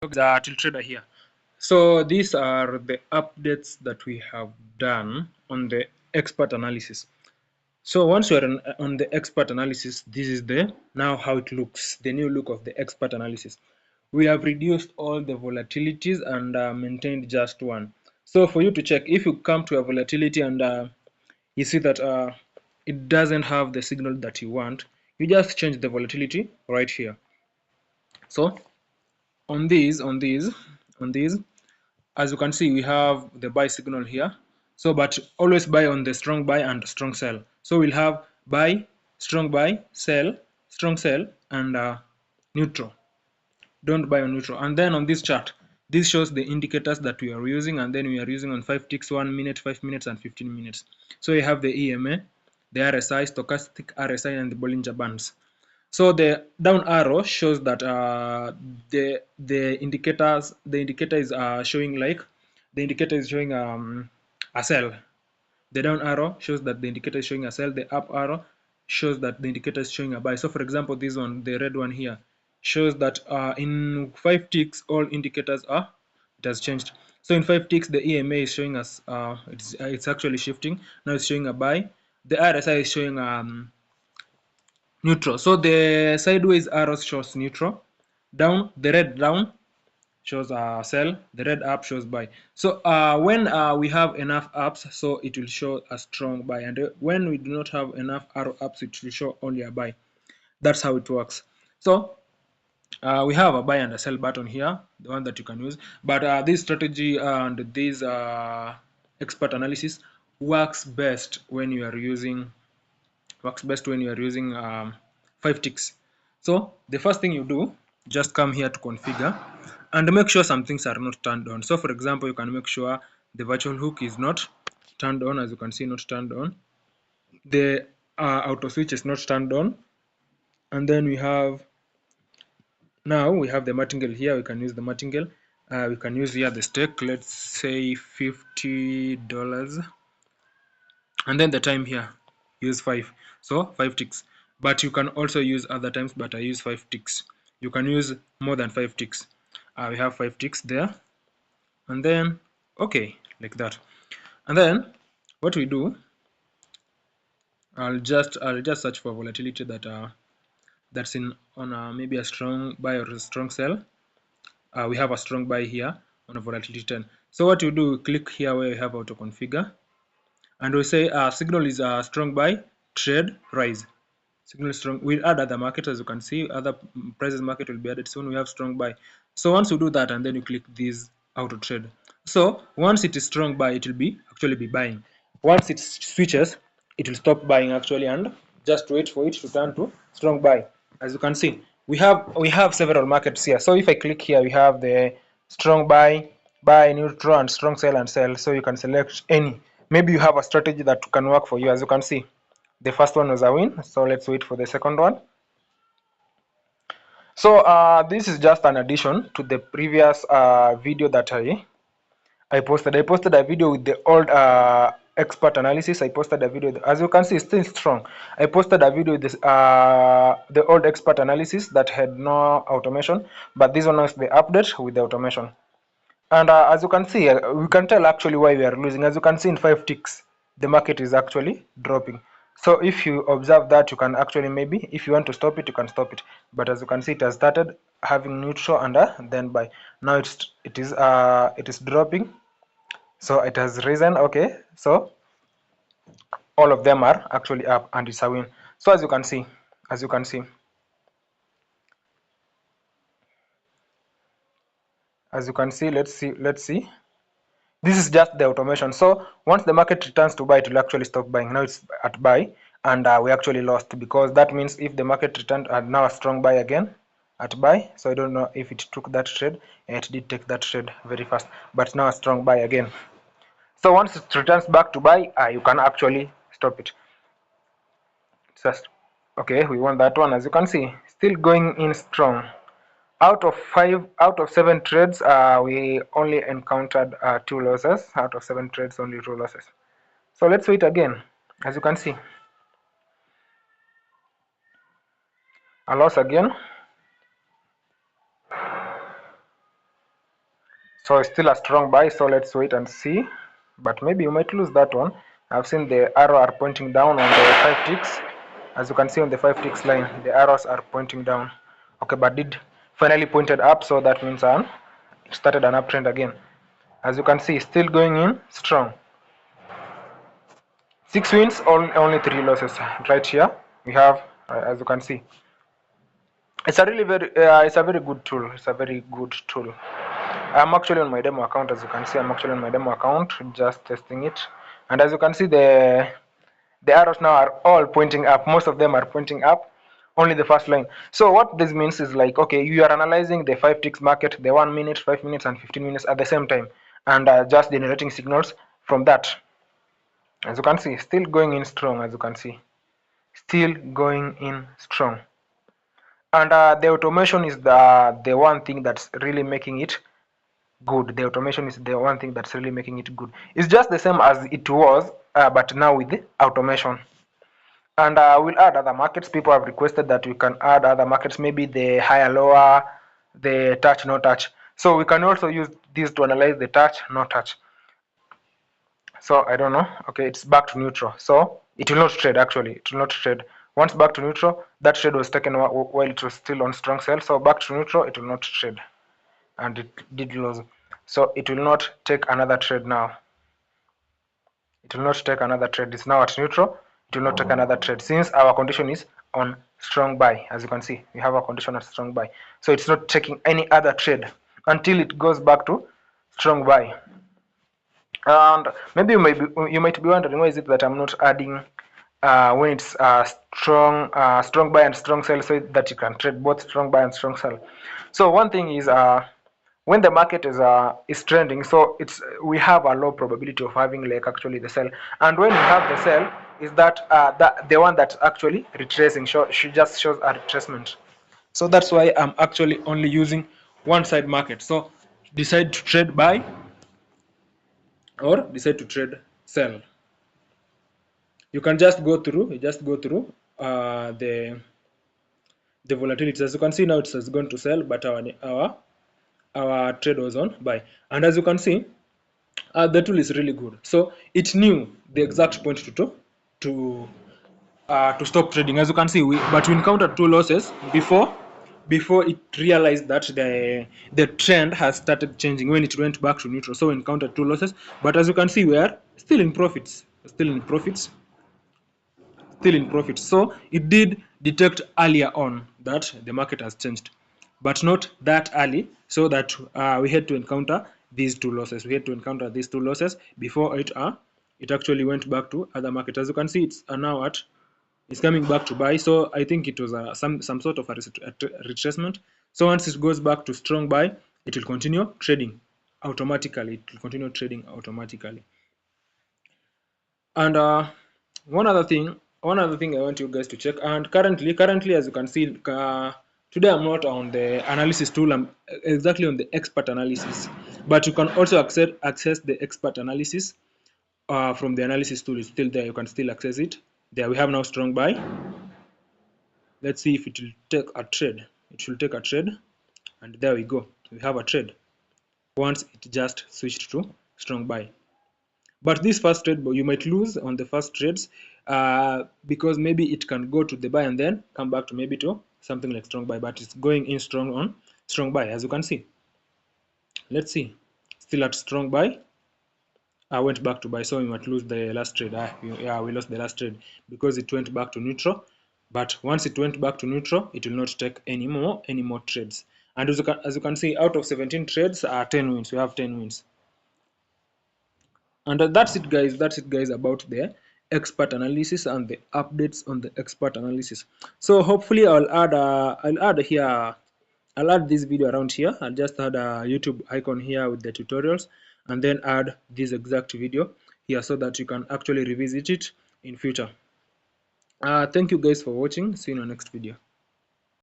The Tilttrader here. So these are the updates that we have done on the expert analysis. So once you are on the expert analysis, this is the now how it looks, the new look of the expert analysis. We have reduced all the volatilities and maintained just one. So for you to check, if you come to a volatility and you see that it doesn't have the signal that you want, you just change the volatility right here. So on these, as you can see, we have the buy signal here. So but always buy on the strong buy and strong sell. So we'll have buy, strong buy, sell, strong sell, and neutral. Don't buy on neutral. And then on this chart, this shows the indicators that we are using, and then we are using on 5 ticks, 1 minute, 5 minutes, and 15 minutes. So you have the EMA, the RSI, stochastic RSI, and the Bollinger Bands. So the down arrow shows that the indicator is showing a sell. The down arrow shows that the indicator is showing a sell. The up arrow shows that the indicator is showing a buy. So for example, this one, the red one here, shows that in 5 ticks all indicators are, it has changed. So in 5 ticks the EMA is showing us it's actually shifting. Now it's showing a buy. The RSI is showing neutral. So the sideways arrows shows neutral. Down, the red down shows sell, the red up shows buy. So when we have enough ups, so it will show a strong buy, and when we do not have enough arrow ups, it will show only a buy. That's how it works. So we have a buy and a sell button here, the one that you can use, but this strategy and this expert analysis works best when you are using 5 ticks. So the first thing you do, just come here to configure and make sure some things are not turned on. So for example, you can make sure the virtual hook is not turned on, as you can see, not turned on. The auto switch is not turned on. And then we have the martingale here. We can use the martingale. We can use here the stake, let's say $50, and then the time here, use 5. So 5 ticks. But you can also use other times, but I use 5 ticks. You can use more than 5 ticks. We have 5 ticks there, and then okay, like that. And then what we do, I'll just search for volatility that that's in on maybe a strong buy or a strong sell. We have a strong buy here on a volatility 10. So what you do, click here where you have auto configure, and we say signal is a strong buy, trade rise. Signal strong. We'll add other markets, as you can see, other prices market will be added soon. We have strong buy. So once you do that, and then you click this auto trade. So once it is strong buy, it will be actually be buying. Once it switches, it will stop buying actually, and just wait for it to turn to strong buy. As you can see, we have several markets here. So if I click here, we have the strong buy, buy, neutral, and strong sell and sell. So you can select any. Maybe you have a strategy that can work for you. As you can see, the first one was a win, so let's wait for the second one. So this is just an addition to the previous video that I posted. I posted a video with the old expert analysis. I posted a video, as you can see, it's still strong. I posted a video with this, the old expert analysis that had no automation, but this one is the update with the automation. And as you can see, we can tell actually why we are losing. As you can see, in 5 ticks, the market is actually dropping. So if you observe that, you can actually, maybe if you want to stop it, you can stop it. But as you can see, it has started having neutral and then buy. Now it is dropping. So it has risen. Okay, so all of them are actually up, and it's a win. So as you can see, let's see. This is just the automation. So once the market returns to buy, it will actually stop buying. Now it's at buy, and we actually lost, because that means if the market returned now a strong buy again at buy. So I don't know if it took that trade. It did take that trade very fast, but now a strong buy again. So once it returns back to buy, you can actually stop it. Just okay, we won that one. As you can see, still going in strong. Out of 7 trades, we only encountered 2 losses. Out of 7 trades, only 2 losses. So let's wait again. As you can see, a loss again. So it's still a strong buy, so let's wait and see. But maybe you might lose that one. I've seen the arrow are pointing down on the 5 ticks. As you can see on the 5 ticks line, the arrows are pointing down. Okay, but did finally pointed up, so that means it started an uptrend again. As you can see, still going in strong. 6 wins, only 3 losses. Right here, we have, as you can see, it's a really it's a very good tool. It's a very good tool. I'm actually on my demo account. As you can see, I'm actually on my demo account, just testing it. And as you can see, the arrows now are all pointing up. Most of them are pointing up, only the first line. So what this means is like, okay, you are analyzing the 5 ticks market, the 1 minute, 5 minutes, and 15 minutes at the same time, and just generating signals from that. As you can see, still going in strong. As you can see, still going in strong. And the automation is the one thing that's really making it good. The automation is the one thing that's really making it good. It's just the same as it was, but now with the automation. And we'll add other markets. People have requested that we can add other markets, maybe the higher, lower, the touch, no touch. So we can also use this to analyze the touch, no touch. So I don't know. Okay, it's back to neutral. So it will not trade actually. It will not trade. Once back to neutral, that trade was taken while it was still on strong sell. So back to neutral, it will not trade. And it did lose. So it will not take another trade now. It will not take another trade. It's now at neutral. It will not take another trade since our condition is on strong buy. As you can see, we have a condition at strong buy. So it's not taking any other trade until it goes back to strong buy. And maybe you might be wondering, why is it that I'm not adding when it's strong buy and strong sell, so that you can trade both strong buy and strong sell. So one thing is when the market is trending, so we have a low probability of having like actually the sell, and when you have the sell, is that the one that's actually retracing, she just shows a retracement. So that's why I'm actually only using one side market. So decide to trade buy or decide to trade sell. You can just go through the volatility. As you can see now, it has gone to sell, but our trade was on buy. And as you can see, the tool is really good. So it knew the exact point to stop trading. As you can see, but we encountered 2 losses before it realized that the trend has started changing when it went back to neutral. So we encountered 2 losses, but as you can see, we are still in profits. So it did detect earlier on that the market has changed, but not that early, so that we had to encounter these 2 losses. We had to encounter these 2 losses before it actually went back to other market. As you can see, it's now it's coming back to buy. So I think it was some sort of a retracement. So once it goes back to strong buy, it will continue trading automatically. And one other thing I want you guys to check. And currently, as you can see, today I'm not on the analysis tool. I'm exactly on the expert analysis, but you can also access the expert analysis from the analysis tool. It's still there. You can still access it. There we have now strong buy. Let's see if it will take a trade. It will take a trade, and there we go. We have a trade once it just switched to strong buy. But this first trade, you might lose on the first trades because maybe it can go to the buy and then come back to maybe to something like strong buy, but it's going in strong on strong buy. As you can see, let's see, still at strong buy. I went back to buy, so we might lose the last trade. Yeah, we lost the last trade because it went back to neutral. But once it went back to neutral, it will not take any more trades. And as you can see, out of 17 trades, 10 wins. We have 10 wins. And that's it guys about the expert analysis and the updates on the expert analysis. So hopefully I'll add this video around here. I'll just add a YouTube icon here with the tutorials, and then add this exact video here so that you can actually revisit it in future. Thank you guys for watching. See you in the next video.